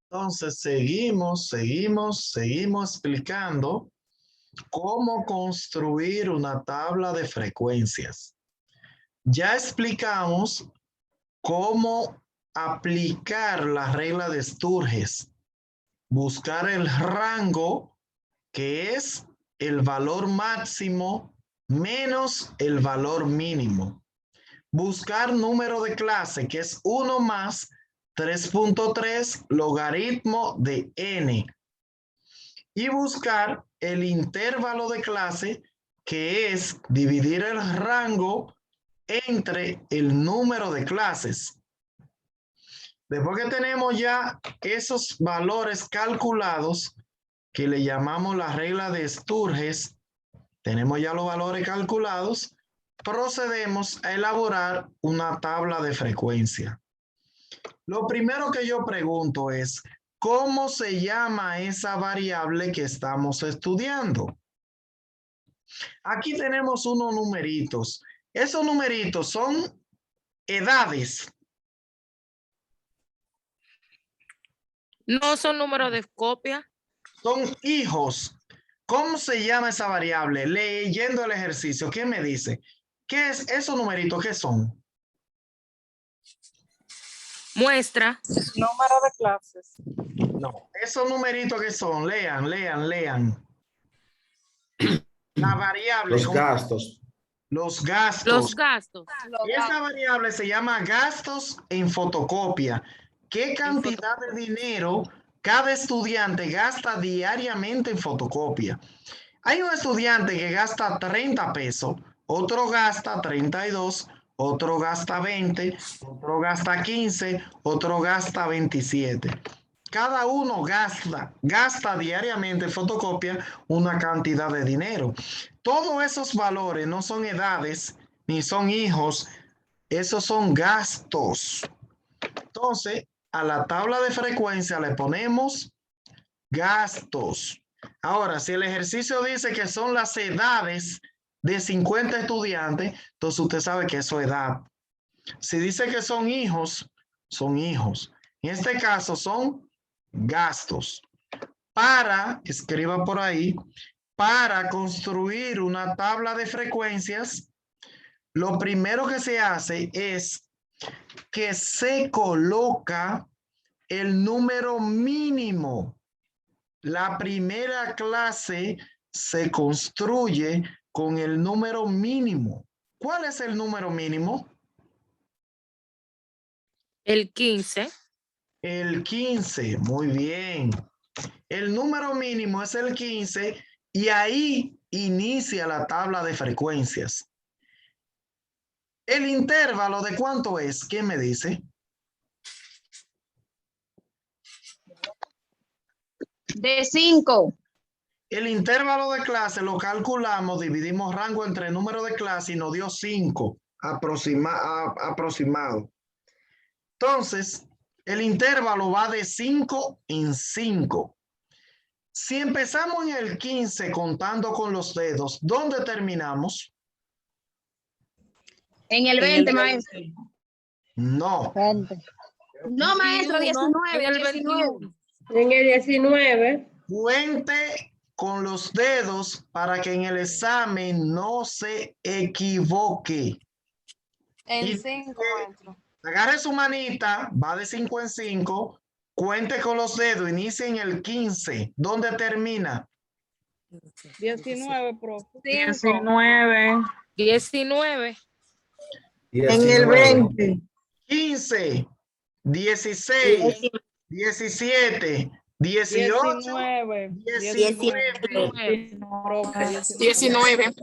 Entonces, seguimos explicando cómo construir una tabla de frecuencias. Ya explicamos cómo aplicar la regla de Sturges, buscar el rango, que es el valor máximo menos el valor mínimo. Buscar número de clase, que es 1 más 3.3 logaritmo de n. Y buscar el intervalo de clase, que es dividir el rango entre el número de clases. Después que tenemos ya esos valores calculados, que le llamamos la regla de Sturges, tenemos ya los valores calculados, procedemos a elaborar una tabla de frecuencia. Lo primero que yo pregunto es, ¿cómo se llama esa variable que estamos estudiando? Aquí tenemos unos numeritos. Esos numeritos son edades. No son números de copia. Son hijos. ¿Cómo se llama esa variable? Leyendo el ejercicio, ¿qué me dice? ¿Qué es esos numeritos? ¿Qué son? Muestra. Número de clases. No, esos numeritos que son, lean. La variable. Los gastos. Los gastos. Los gastos. Esa variable se llama gastos en fotocopia. ¿Qué cantidad de dinero cada estudiante gasta diariamente en fotocopia? Hay un estudiante que gasta 30 pesos, otro gasta 32, otro gasta 20, otro gasta 15, otro gasta 27. Cada uno gasta diariamente en fotocopia una cantidad de dinero. Todos esos valores no son edades ni son hijos, esos son gastos. Entonces, a la tabla de frecuencia le ponemos gastos. Ahora, si el ejercicio dice que son las edades de 50 estudiantes, entonces usted sabe que eso es edad. Si dice que son hijos, son hijos. En este caso son gastos. Escriba por ahí, para construir una tabla de frecuencias, lo primero que se hace es que se coloca el número mínimo. La primera clase se construye con el número mínimo. ¿Cuál es el número mínimo? El 15. El 15, muy bien. El número mínimo es el 15 y ahí inicia la tabla de frecuencias. ¿El intervalo de cuánto es? ¿Quién me dice? De 5. El intervalo de clase lo calculamos, dividimos rango entre número de clase y nos dio 5 aproximado. Entonces, el intervalo va de 5 en 5. Si empezamos en el 15 contando con los dedos, ¿dónde terminamos? En el 20, maestro. No. 20. No, maestro, 19. En el 21. En el 19. Cuente con los dedos para que en el examen no se equivoque. En 5, maestro. Agarre su manita, va de 5 en 5, cuente con los dedos, inicie en el 15. ¿Dónde termina? 19, profe. 19. 19. En el 20. 15, 16, 17, 18, 19.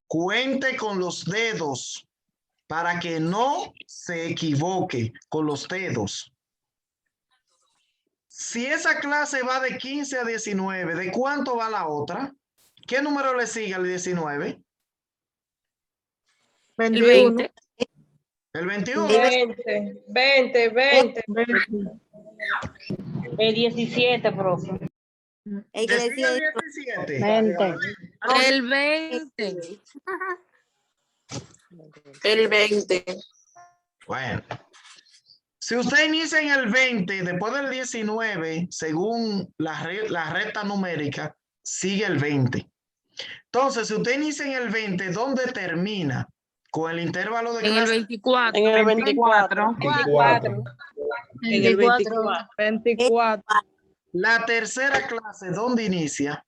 Cuente con los dedos para que no se equivoque con los dedos. Si esa clase va de 15 a 19, ¿de cuánto va la otra? ¿Qué número le sigue al 19? 21. El 21. 20. El 17, profe. ¿Le sigue el 17? 20. El 20. El 20. Bueno, Si usted inicia en el 20, después del 19, según la recta numérica, sigue el 20. Entonces, si usted inicia en el 20, ¿dónde termina? Con el intervalo de En el clase. 24. En el 24. 24. En el 24. 24. La tercera clase, ¿dónde inicia?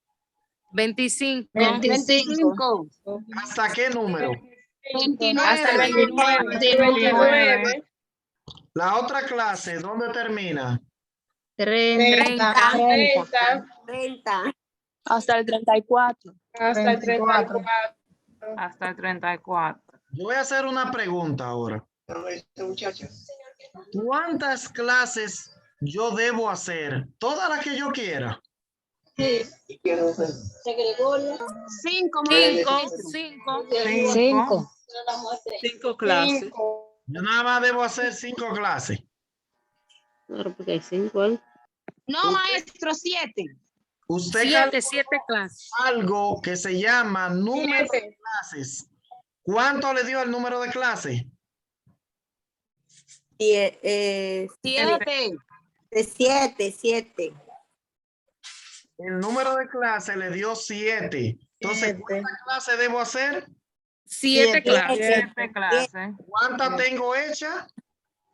25. 25. ¿Hasta qué número? 29. Hasta el 29. 29. La otra clase, ¿dónde termina? 30. 30. 30. Hasta el 34. Hasta el 34. 34. Hasta el 34. Yo voy a hacer una pregunta ahora. ¿Cuántas clases yo debo hacer? Todas las que yo quiera. 5. 5. 5 clases. Yo nada más debo hacer 5 clases. Claro, porque hay 5 ahí. No, maestro, 7. Usted 7 clases. algo que se llama número de clases. ¿Cuánto le dio el número de clases? 7. 7. El número de clases le dio 7. Entonces, ¿cuántas clases debo hacer? 7 clases. 7 clases. ¿Cuántas tengo hechas?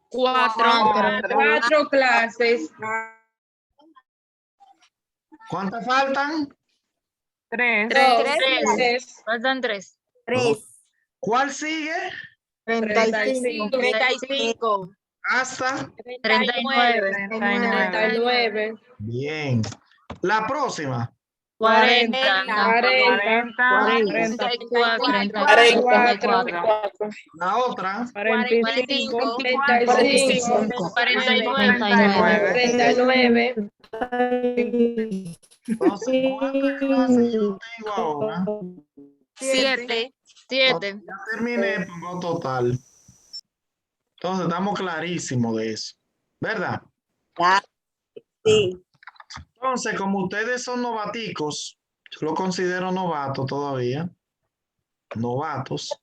4. 4 clases. ¿Cuántas faltan? 3. 3. Faltan 3. 3. ¿Cuál sigue? 35. 35. Hasta. 39. 39. Bien. La próxima. 40. 44. La otra. 45. 45. 49. 39. Entonces, ¿cuántas clases yo tengo ahora? 7. Ya terminé, pongo total. Entonces, estamos clarísimos de eso. ¿Verdad? Sí. Entonces, como ustedes son novaticos, yo lo considero novato todavía. Novatos.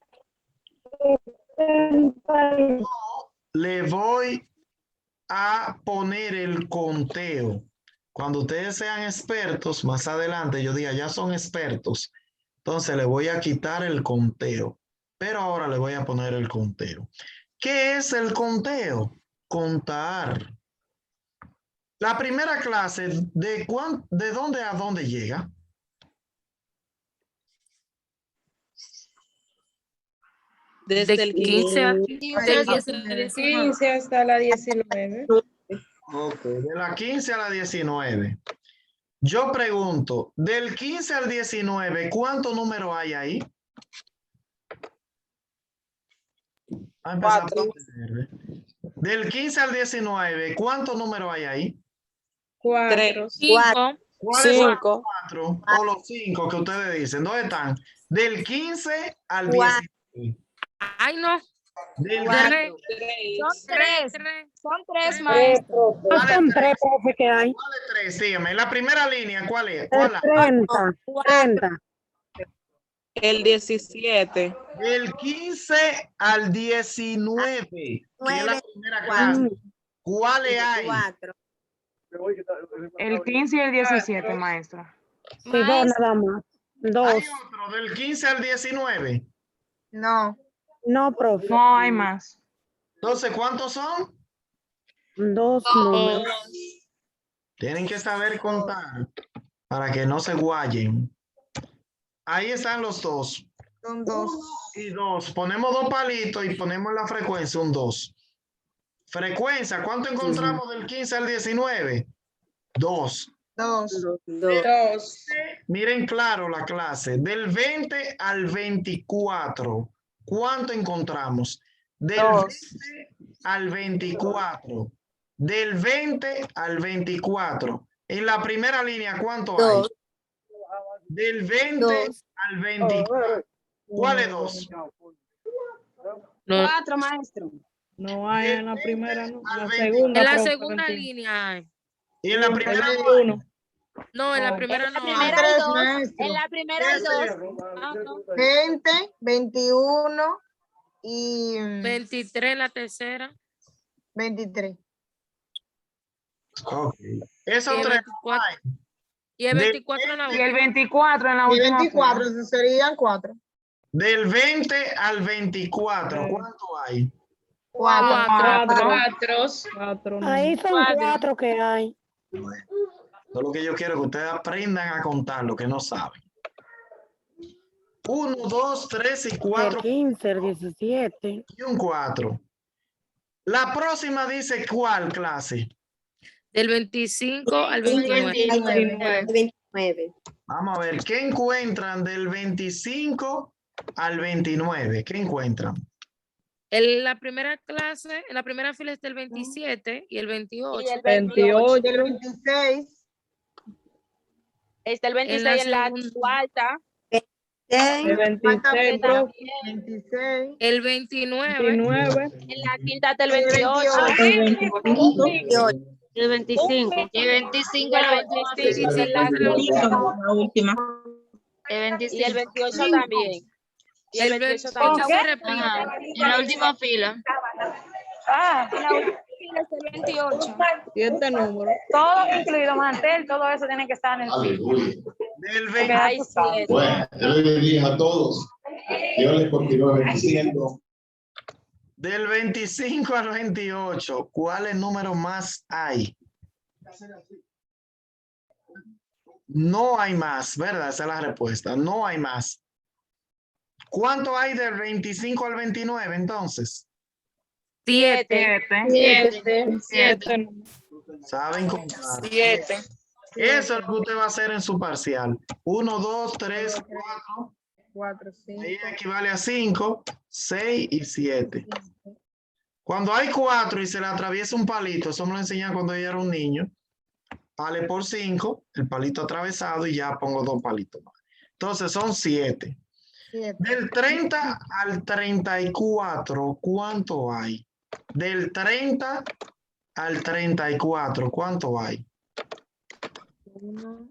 Le voy a poner el conteo. Cuando ustedes sean expertos, más adelante yo diga, ya son expertos. Entonces le voy a quitar el conteo. Pero ahora le voy a poner el conteo. ¿Qué es el conteo? Contar. La primera clase, ¿de dónde a dónde llega? Desde el 15 a 15 hasta la 19. Ok, de la 15 a la 19. Yo pregunto, del 15 al 19, ¿cuántos números hay ahí? Va a empezar por el verde. Del 15 al 19, ¿cuántos números hay ahí? 4. 5. ¿Cuáles son los 4 o los 5 que ustedes dicen? ¿Dónde están? Del 15 al 19. Ay, no. Del 3. Son 3, maestro. Son 3, profe, que hay. ¿Cuál es 3? Dígame, la primera línea, ¿cuál es? ¿Cuál es? 30. El 17. Del 15 al 19, que es la primera clase. ¿Cuáles hay? 4. El 15 y el 17, maestra. Sí, 2 nada más. 2. ¿Hay otro del 15 al 19? No. No, profe. No hay más. Entonces, ¿cuántos son? 2 números. Tienen que saber contar para que no se guayen. Ahí están los 2. Son 2. 1 y 2. Ponemos 2 palitos y ponemos la frecuencia, un 2. Frecuencia, ¿cuánto encontramos del 15 al 19? 2. 2. 2. Miren claro la clase. Del 20 al 24, ¿cuánto encontramos? Del 20 al 24. Del 20 al 24. En la primera línea, ¿cuánto hay? Del 20 al 24. ¿Cuál es 2? 4, maestro. No hay en la primera, no. Al La 20. segunda. En la profe, segunda 21. línea hay. Y en la primera no hay. 1. No, en la primera no hay. En la primera hay 2. 20, 21 y 23 en la tercera. 23. Ok. Esos Y el tres 24, hay. y el Del 24 en la Y el última. 24 en la Y última 24, fila. eso serían 4. Del 20 al 24, ¿cuánto hay? 4. Cuatro. Ahí son cuatro que hay. Bueno, todo lo que yo quiero es que ustedes aprendan a contar lo que no saben. 1, 2, 3 y El 4 15, el 17. y un 4. La próxima dice ¿cuál clase? Del 25 al 29. 29. Vamos a ver, ¿qué encuentran del 25 al 29? ¿Qué encuentran? En la primera clase, en la primera fila está el 27 y el 28. Y el 28. Del 26. Está el En la 26 en la segunda. cuarta. El 26, profe. 26. El 29. 29. En la quinta está el El 28. 28. El 25. Y el 25 en la última. y El el 25. 28 también. Y el 28 28 también. se repite. Ajá. En la última fila. En la última fila está el 28. 7 números. Todo incluido mantel, todo eso tiene que estar en el Aleluya. Del Porque 20 Hay 7. Bueno, yo les bendiga a todos. Dios les continúe bendiciendo. del 25 al 28, ¿cuáles números más hay? No hay más, ¿verdad? Esa es la respuesta. No hay más. ¿Cuánto hay del 25 al 29 entonces? 7. 7 números. ¿Saben contar? 7. Eso es lo que usted va a hacer en su parcial. 1, 2, 3, 4. 4, 5. Ahí equivale a 5, 6 y 7. Cuando hay 4 y se le atraviesa un palito, eso me lo enseñan cuando yo era un niño. Vale por 5, el palito atravesado y ya pongo 2 palitos más. Entonces son 7. 7. Del 30 al 34, ¿cuánto hay? Del 30 al 34, ¿cuánto hay?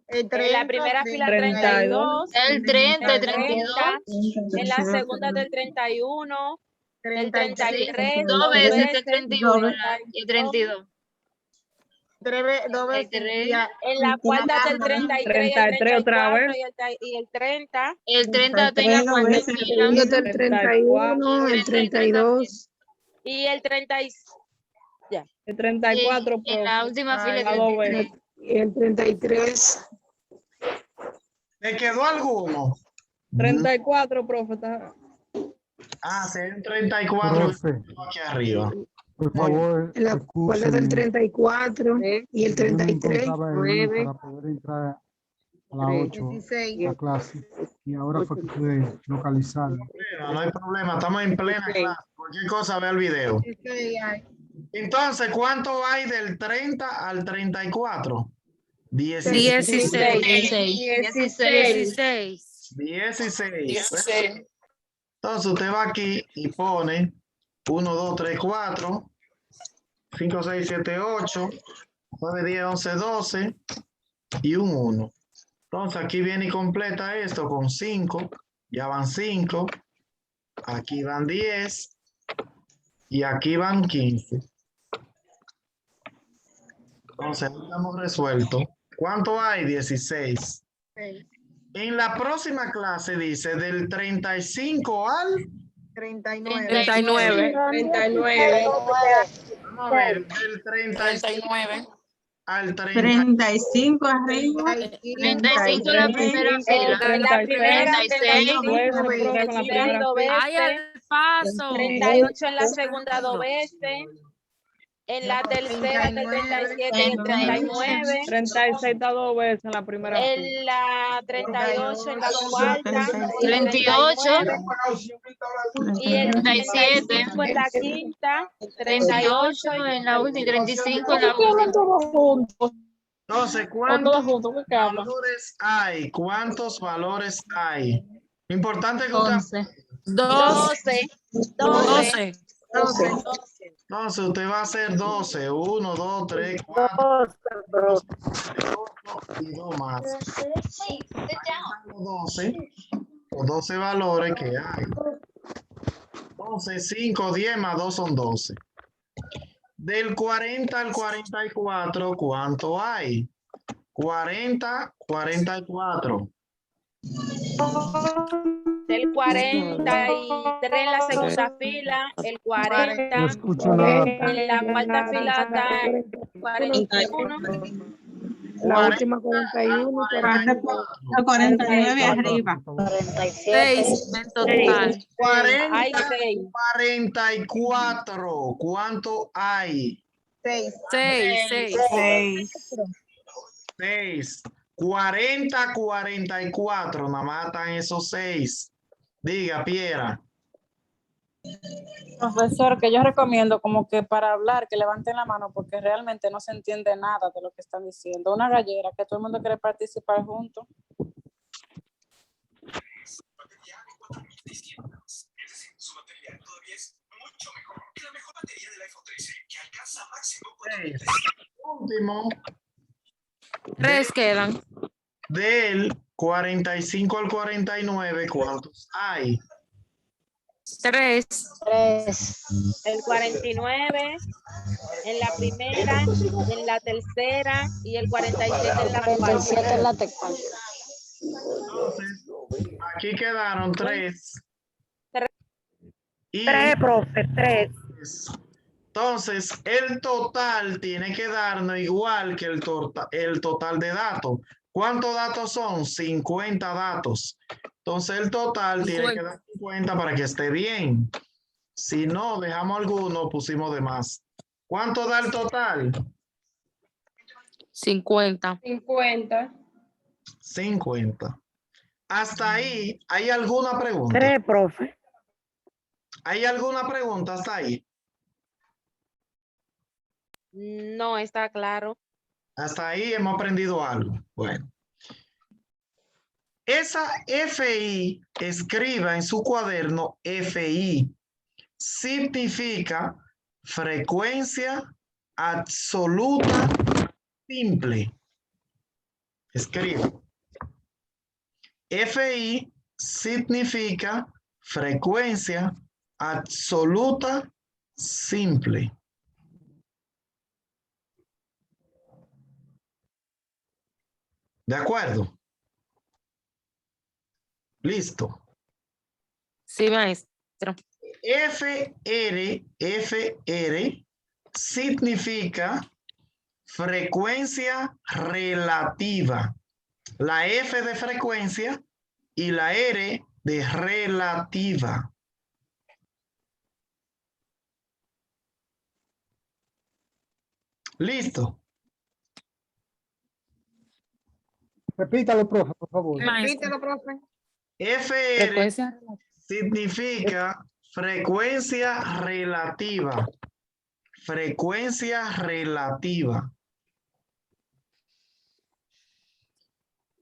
En la primera fila 32. El 30, el 32. 32. En la segunda del 31. Del 33. Dos veces el 31 y el 32. 2 veces. En la cuarta del 33. Y el 33 otra 34 vez. y el 30. El 30 está en la cuarta fila. El 31, el 32. Y el 36. el 34, Y en la profe. última fila el A 2 33. veces. Y el 33. ¿Le quedó alguno? 34, profe. Está... Ah, sí, hay un 34 Profe, aquí arriba. por favor, ¿Cuál es el 34 y el yo no 33? encontraba el link para poder entrar a las 8 16. a clase y ahora fue que pude localizarlo. No hay problema, estamos en plena clase. Cualquier cosa, ve el video. 16 hay. Entonces, ¿cuánto hay del 30 al 34? 16. 16. 16. Entonces, usted va aquí y pone 1, 2, 3, 4, 5, 6, 7, 8, 9, 10, 11, 12 y un 1. Entonces, aquí viene y completa esto con 5. Ya van 5. Aquí van 10. Y aquí van 15. Entonces, ahí estamos resueltos. ¿Cuánto hay? 16. En la próxima clase dice del 35 al 39. 39. 39. Vamos a ver, del 39 al 30. 35 arriba. 35 en la primera fila. En la primera 36. 2 veces. ¡Ay, al paso! 38 en la segunda 2 veces. En la tercera del 37 y el 39. 36 está 2 veces en la primera fila. En la 38 en la cuarta. 38. Y el 37. 35 en la quinta. 38 en la última y 35 en la última. Todos juntos. Entonces, O ¿cuántos todos juntos. ¿Qué habla? valores hay? ¿Cuántos valores hay? Lo importante es que usted... 12. 12. Entonces, usted va a hacer 12. 1, 2, 3, 4, y 2 más. 12. Los 12 valores que hay. Entonces, 5, 10 más 2 son 12. Del 40 al 44, ¿cuánto hay? 40, 44. Del 43 en la segunda fila, el 40. No escucho nada. En la cuarta fila está 41. La última 41, 49 arriba. 6 en total. 40, Hay 6. 44. ¿Cuánto hay? 6. 6. 6. 40, 44. Nada más están esos 6. Diga, Piera. Profesor, que yo recomiendo como que para hablar, que levanten la mano porque realmente no se entiende nada de lo que están diciendo. Una gallera, que todo el mundo quiere participar junto. Último. 3 quedan. Del 45 al 49, ¿cuántos hay? 3. El 49 en la primera, en la tercera y el 47 en la cuarta. Entonces, aquí quedaron 3. Y 3, profe, 3. entonces, el total tiene que darnos igual que el total de datos. ¿Cuántos datos son? 50 datos. Entonces, el total tiene que dar 50 para que esté bien. Si no, dejamos alguno, pusimos de más. ¿Cuánto da el total? 50. 50. Hasta ahí, ¿hay alguna pregunta? 3, profe. ¿Hay alguna pregunta hasta ahí? No está claro. Hasta ahí hemos aprendido algo. Bueno. Esa FI, escriba en su cuaderno FI. Significa frecuencia absoluta simple. Escriba. FI significa frecuencia absoluta simple. ¿De acuerdo? Listo. Sí, maestro. FR significa frecuencia relativa. La F de frecuencia y la R de relativa. Listo. Repítalo, profe, por favor. Repítelo, profe. FR significa frecuencia relativa. Frecuencia relativa.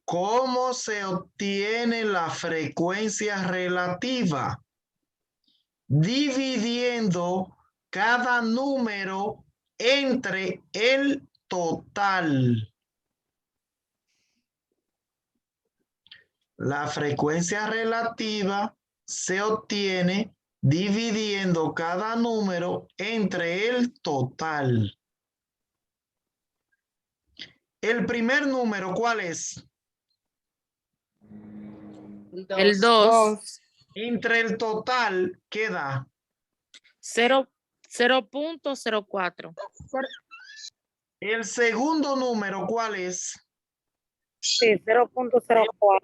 ¿Cómo se obtiene la frecuencia relativa? Dividiendo cada número entre el total. La frecuencia relativa se obtiene dividiendo cada número entre el total. El primer número, ¿cuál es? El 2. Entre el total, ¿qué da? 0.04. El segundo número, ¿cuál es? Sí, 0.04.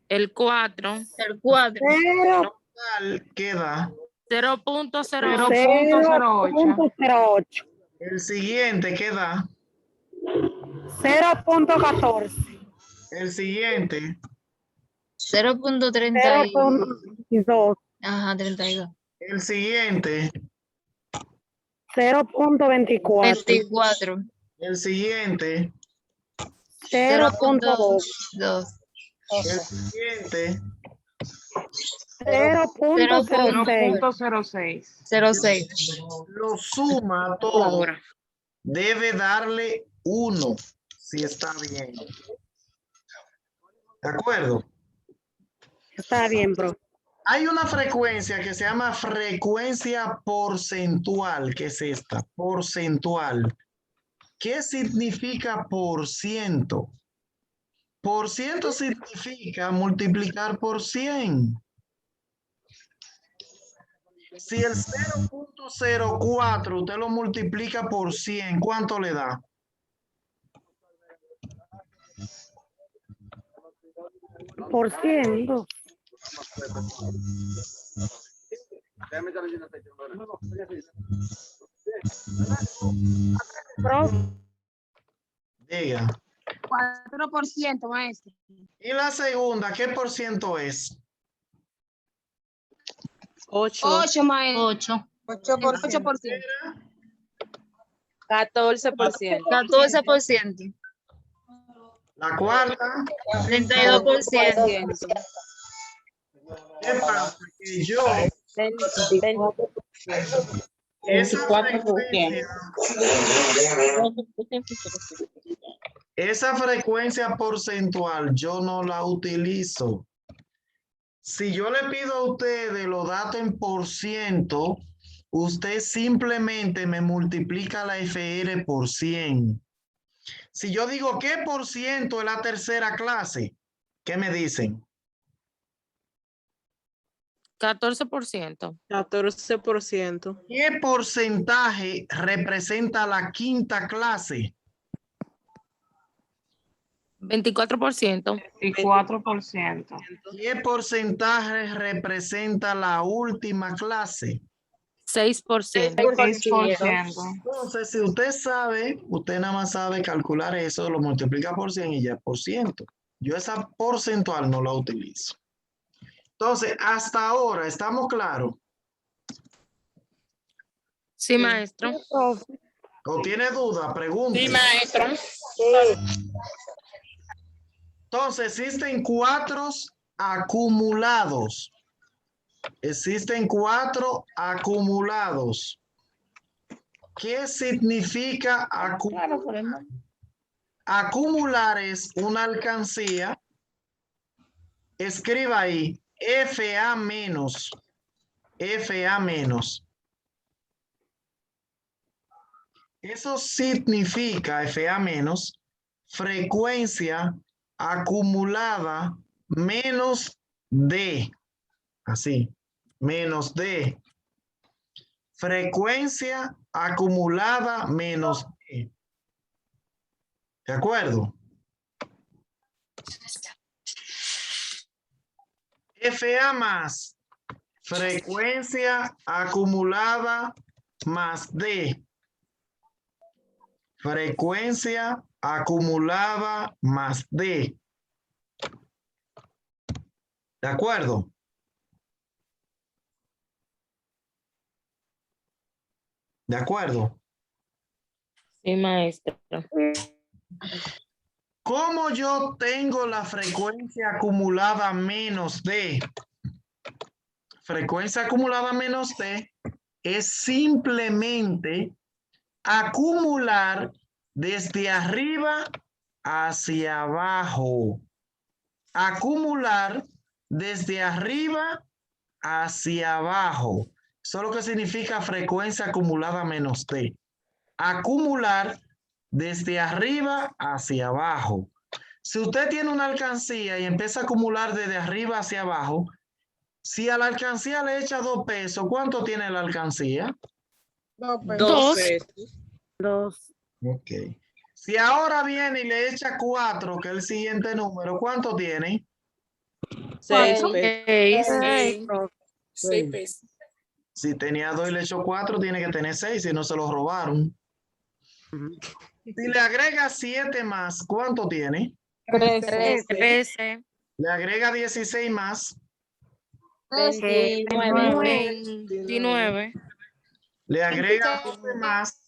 El 4. El 4. Total, ¿qué da? 0.08. 0.08. El siguiente, ¿qué da? 0.14. El siguiente. 0.32. 0.2. Ajá, 32. El siguiente. 0.24. 24. El siguiente. 0.2. 2. El siguiente. 0.06. 06. Lo suma todo. Debe darle 1 si está bien. ¿De acuerdo? Está bien, bro. Hay una frecuencia que se llama frecuencia porcentual, que es esta, porcentual. ¿Qué significa por ciento? Por ciento significa multiplicar por 100. Si el 0.04 usted lo multiplica por 100, ¿cuánto le da? Por ciento. Diga. 4%, maestro. Y la segunda, ¿qué por ciento es? 8, maestro. 8%. 14%. 14%. La cuarta, 32%. ¿qué pasa? Que yo, esa frecuencia porcentual yo no la utilizo. Si yo le pido a ustedes los datos en por ciento, usted simplemente me multiplica la FR por 100. Si yo digo, ¿qué por ciento es la tercera clase? ¿Qué me dicen? 14%. 14%. ¿Qué porcentaje representa la quinta clase? 24%. 24%. ¿Qué porcentaje representa la última clase? 6%. 6%. Entonces, si usted sabe, usted nada más sabe calcular eso, lo multiplica por 100 y ya es por ciento. Yo esa porcentual no la utilizo. Entonces, hasta ahora, ¿estamos claros? Sí, maestro. ¿O tiene duda? Pregunte. Sí, maestro. Entonces, existen 4 acumulados. Existen 4 acumulados. ¿Qué significa acumular? Acumular es una alcancía. Escriba ahí, FA menos. FA menos. Eso significa, FA menos, frecuencia acumulada menos D. Así, menos D. Frecuencia acumulada menos D. ¿De acuerdo? FA más frecuencia acumulada más D. Frecuencia acumulada más D. ¿De acuerdo? ¿De acuerdo? Sí, maestro. ¿Cómo yo tengo la frecuencia acumulada menos D? Frecuencia acumulada menos D es simplemente acumular desde arriba hacia abajo. Acumular desde arriba hacia abajo. Eso es lo que significa frecuencia acumulada menos T. Acumular desde arriba hacia abajo. Si usted tiene una alcancía y empieza a acumular desde arriba hacia abajo, si a la alcancía le echa 2 pesos, ¿cuánto tiene la alcancía? 2 pesos. 2. 2. Ok. Si ahora viene y le echa 4, que es el siguiente número, ¿cuánto tiene? 6 6. 6 pesos. Si tenía 2 y le echó 4, tiene que tener 6, si no se los robaron. Si le agrega 7 más, ¿cuánto tiene? 13. Le agrega 16 más, 29. le agrega 12 más,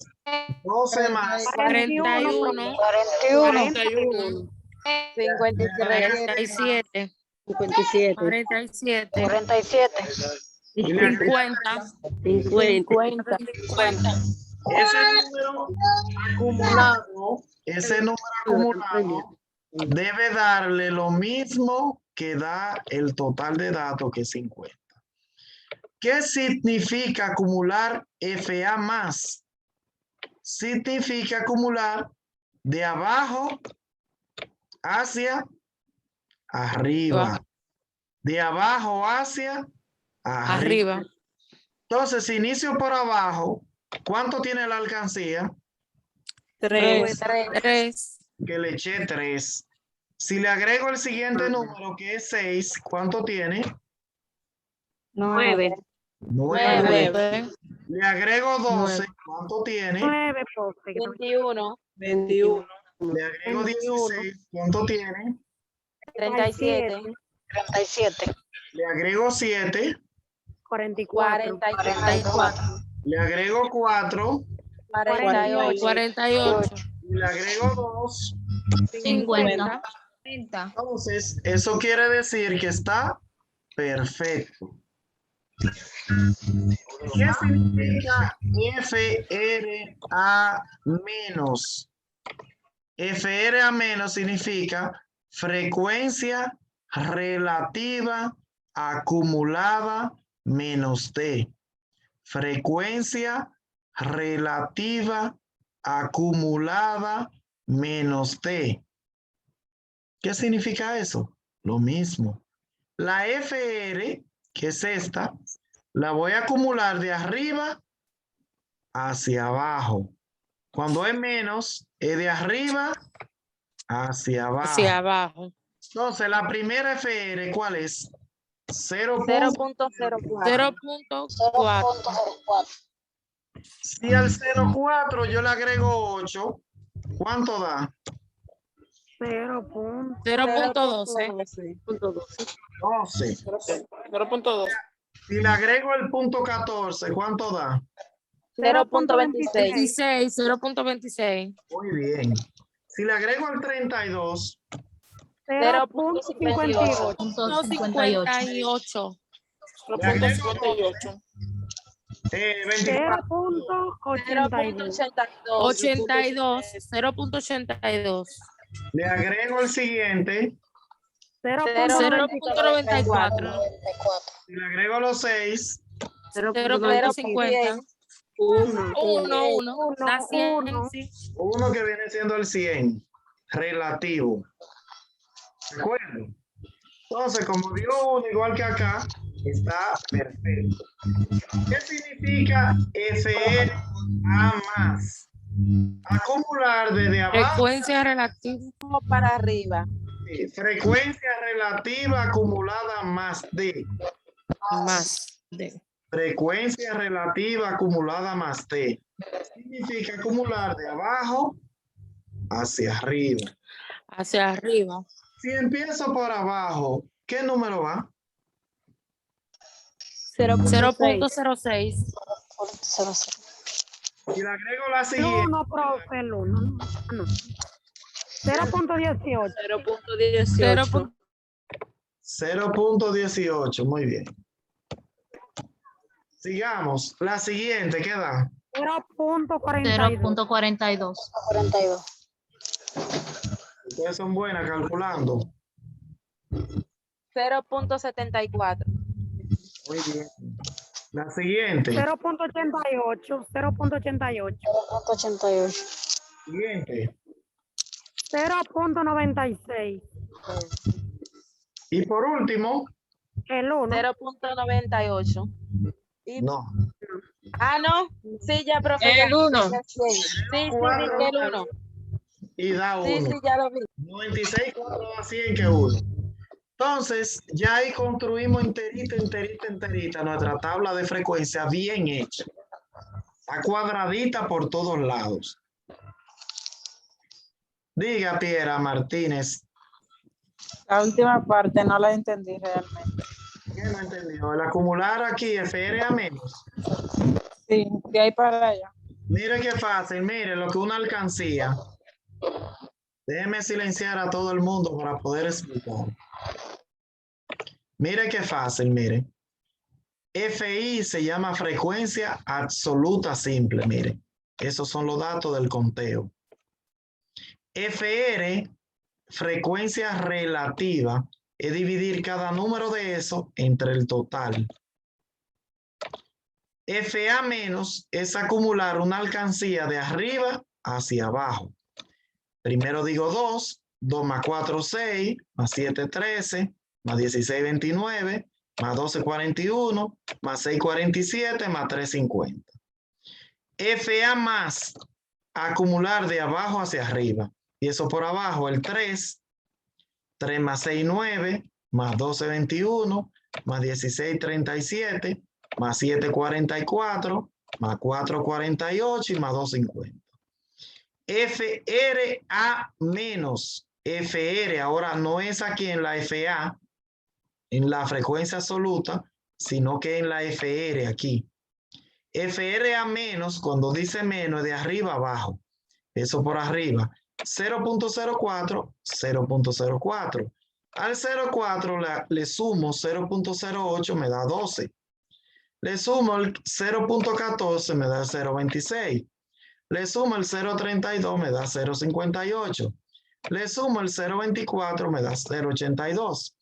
12 más, 41. 41. 47. 57. 47. 47. y le agrega 50. ese número acumulado debe darle lo mismo que da el total de datos, que es 50. ¿Qué significa acumular FA más? Significa acumular de abajo hacia arriba. De abajo hacia arriba. Entonces, si inicio por abajo, ¿cuánto tiene la alcancía? 3. Que le eché 3. Si le agrego el siguiente número, que es 6, ¿cuánto tiene? 9. 9. Le agrego 12, ¿cuánto tiene? 9, 21. 21. Le agrego 16, ¿cuánto tiene? 37. 37. Le agrego 7, 44. 44. le agrego 4, 48. 48. y le agrego 2. 50. Entonces, eso quiere decir que está perfecto. ¿Qué significa FRA menos? FRA menos significa frecuencia relativa acumulada menos T. Frecuencia relativa acumulada menos T. ¿Qué significa eso? Lo mismo. La FR, que es esta, la voy a acumular de arriba hacia abajo. Cuando es menos, es de arriba hacia abajo. Hacia abajo. Entonces, la primera FR, ¿cuál es? 0.04. 0.4. Si al 0.4 yo le agrego 8, ¿cuánto da? 0.12. 12. 0.2. Si le agrego el punto 14, ¿cuánto da? 0.26. 26. 0.26. Muy bien. Si le agrego el 32, 0.58. 0.58. le agrego 24. 0.82. 82. Le agrego el siguiente. 0.94. Si le agrego los 6, 0.50. 1. Da 100. Sí. uno que viene siendo el 100, relativo. ¿De acuerdo? Entonces, como dio uno igual que acá, está perfecto. ¿Qué significa FRA más? Acumular desde abajo. Frecuencia relativa. Para arriba. Sí, frecuencia relativa acumulada más D. Más de. Frecuencia relativa acumulada más T. Significa acumular de abajo hacia arriba. Hacia arriba. Si empiezo por abajo, ¿qué número va? 0.06. Si le agrego la siguiente, No, profe, el 1. No. 0.18. 0.18. 0.18, muy bien. Sigamos. La siguiente, ¿qué da? 0.42. Ustedes son buenas calculando. 0.74. Muy bien. La siguiente. 0.88. 0.88. Siguiente. 0.96. Y por último, El 1. 0.98. no. Ah, no. Sí, ya, profe. El 1. Sí, el 1. Y da 1. Sí, ya lo vi. 96 cuando da 100 que 1. Entonces, ya ahí construimos enterita nuestra tabla de frecuencia bien hecha. Está cuadradita por todos lados. Diga, Piera Martínez. La última parte no la entendí realmente. ¿Qué no entendió? El acumular aquí FRA menos. Sí, de ahí para allá. Mire qué fácil, mire lo que una alcancía. Déjeme silenciar a todo el mundo para poder explicar. Mire qué fácil, mire. FI se llama frecuencia absoluta simple, mire. Esos son los datos del conteo. FR, frecuencia relativa, es dividir cada número de eso entre el total. FA menos es acumular una alcancía de arriba hacia abajo. Primero digo 2, 2 más 4, 6, más 7, 13, más 16, 29, más 12, 41, más 6, 47, más 3, 50. FA más acumular de abajo hacia arriba. Y eso por abajo, el 3, 3 más 6, 9, más 12, 21, más 16, 37, más 7, 44, más 4, 48 y más 2, 50. FRA menos FR, ahora no es aquí en la FA, en la frecuencia absoluta, sino que en la FR aquí. FRA menos, cuando dice menos, es de arriba abajo. Eso por arriba. 0.04, 0.04. Al 0.4 le sumo 0.08, me da 12. Le sumo el 0.14, me da 0.26. Le sumo el 0.32, me da 0.58. Le sumo el 0.24, me da 0.82.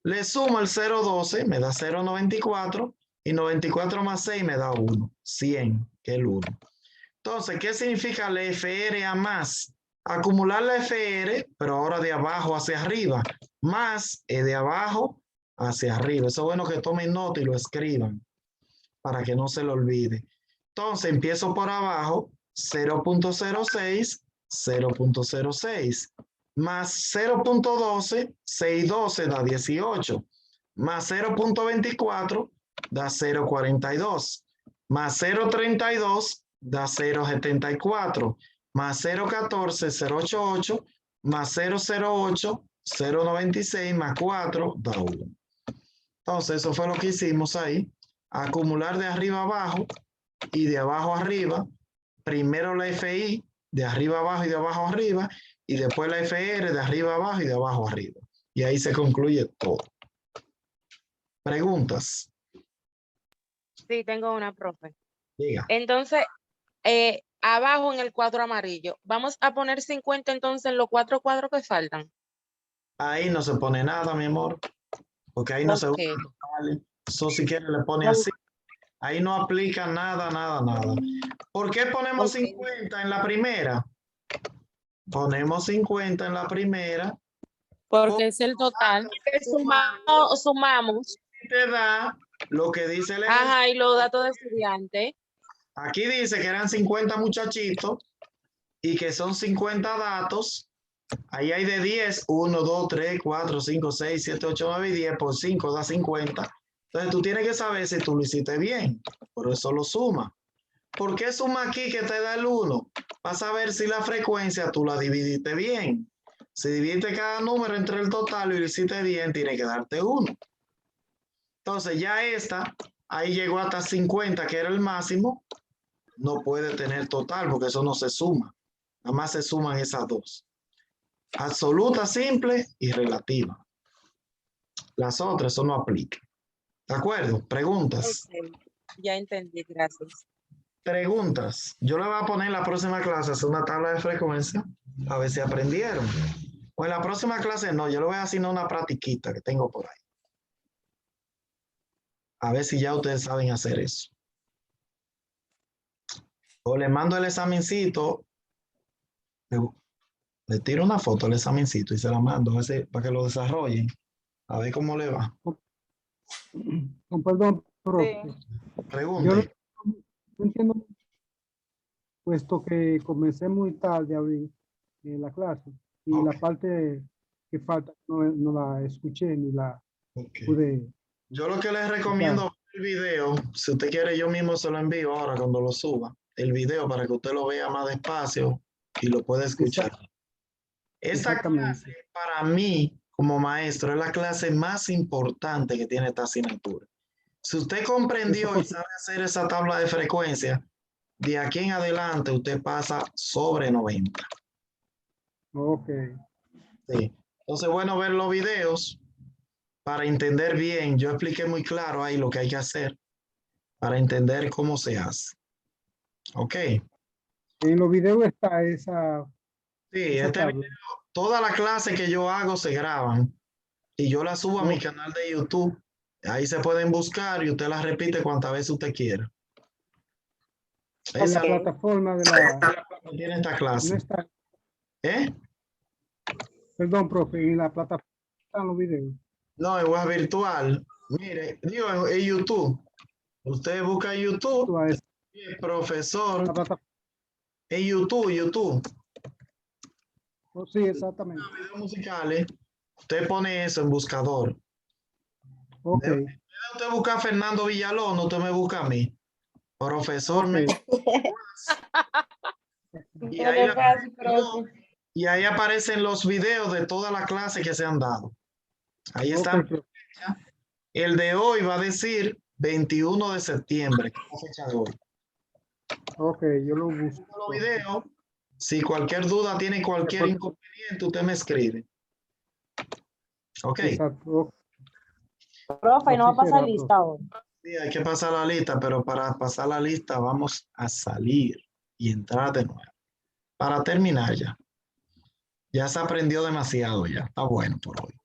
Le sumo el 0.12, me da 0.94. Y 94 más 6 me da 1. 100, que es el 1. Entonces, ¿qué significa la FRA más? Acumular la FR, pero ahora de abajo hacia arriba. Más es de abajo hacia arriba. Eso es bueno que tomen nota y lo escriban para que no se lo olvide. Entonces, empiezo por abajo. 0.06, 0.06. Más 0.12, 612 da 18. Más 0.24 da 0.42. Más 0.32 da 0.74. Más 0.14, 0.88. Más 0.08, 0.96. Más 4 da 1. Entonces, eso fue lo que hicimos ahí. Acumular de arriba abajo y de abajo arriba. Primero la FI, de arriba abajo y de abajo arriba. Y después la FR, de arriba abajo y de abajo arriba. Y ahí se concluye todo. ¿Preguntas? Sí, tengo una, profe. Diga. Entonces, abajo en el cuadro amarillo, vamos a poner 50 entonces en los 4 cuadros que faltan. Ahí no se pone nada, mi amor. Porque ahí no se usa. Eso si quiere le pone así. Ahí no aplica nada, nada, nada. ¿Por qué ponemos 50 en la primera? Ponemos 50 en la primera. Porque es el total. Sumamos. Te da lo que dice el Ajá, y los datos de estudiante. Aquí dice que eran 50 muchachitos y que son 50 datos. Ahí hay de 10, 1, 2, 3, 4, 5, 6, 7, 8, 9 y 10 por 5 da 50. Entonces tú tienes que saber si tú lo hiciste bien. Por eso lo suma. ¿Por qué suma aquí que te da el 1? Vas a ver si la frecuencia tú la dividiste bien. Si dividiste cada número entre el total y lo hiciste bien, tiene que darte 1. Entonces ya esta, ahí llegó hasta 50, que era el máximo. No puede tener total porque eso no se suma. Nada más se suman esas dos. Absoluta, simple y relativa. Las otras, eso no aplica. ¿De acuerdo? Preguntas. Okay. Ya entendí, gracias. Preguntas. Yo le voy a poner en la próxima clase hacer una tabla de frecuencia. A ver si aprendieron. O en la próxima clase no, yo le voy a asignar una practiquita que tengo por ahí. A ver si ya ustedes saben hacer eso. O le mando el examencito. Le tiro una foto al examencito y se la mando a ver para que lo desarrollen. A ver cómo le va. Con perdón, profe. Pregunte. Yo no entiendo, puesto que comencé muy tarde a abrir la clase y la parte que falta no la escuché ni la pude. Yo lo que les recomiendo es el video. Si usted quiere, yo mismo se lo envío ahora cuando lo suba. El video para que usted lo vea más despacio y lo pueda escuchar. Esta clase, para mí, como maestro, es la clase más importante que tiene esta asignatura. Si usted comprendió y sabe hacer esa tabla de frecuencia, de aquí en adelante usted pasa sobre 90. Ok. Sí. Entonces, bueno, ver los videos para entender bien. Yo expliqué muy claro ahí lo que hay que hacer para entender cómo se hace. Ok. En los videos está esa. Sí, este video, toda la clase que yo hago se graban y yo la subo a mi canal de YouTube. Ahí se pueden buscar y usted las repite cuantas veces usted quiera. En la Esa plataforma de la... no tiene esta No clase. está, ¿Eh? perdón, profe, en la plataforma están los videos. No, es web virtual. Mire, digo, en YouTube. Usted busca en YouTube, el profesor, La plataforma, en YouTube, oh, sí, exactamente. videos musicales. Usted pone eso en buscador. Ok, Usted busca a Fernando Villalón, no usted me busca a mí. Profesor, ok. y ahí, y ahí aparecen los videos de todas las clases que se han dado. Ahí están. Ok, profe. El de hoy va a decir 21 de septiembre, que es la fecha de hoy. Ok, yo lo busco. Los videos, si cualquier duda tiene cualquier inconveniente, usted me escribe. Ok. Exacto. Profe, no va a Así pasar será, lista ahora. Sí, hay que pasar la lista, pero para pasar la lista vamos a salir y entrar de nuevo. Para terminar ya. Ya se aprendió demasiado ya. Está bueno por hoy.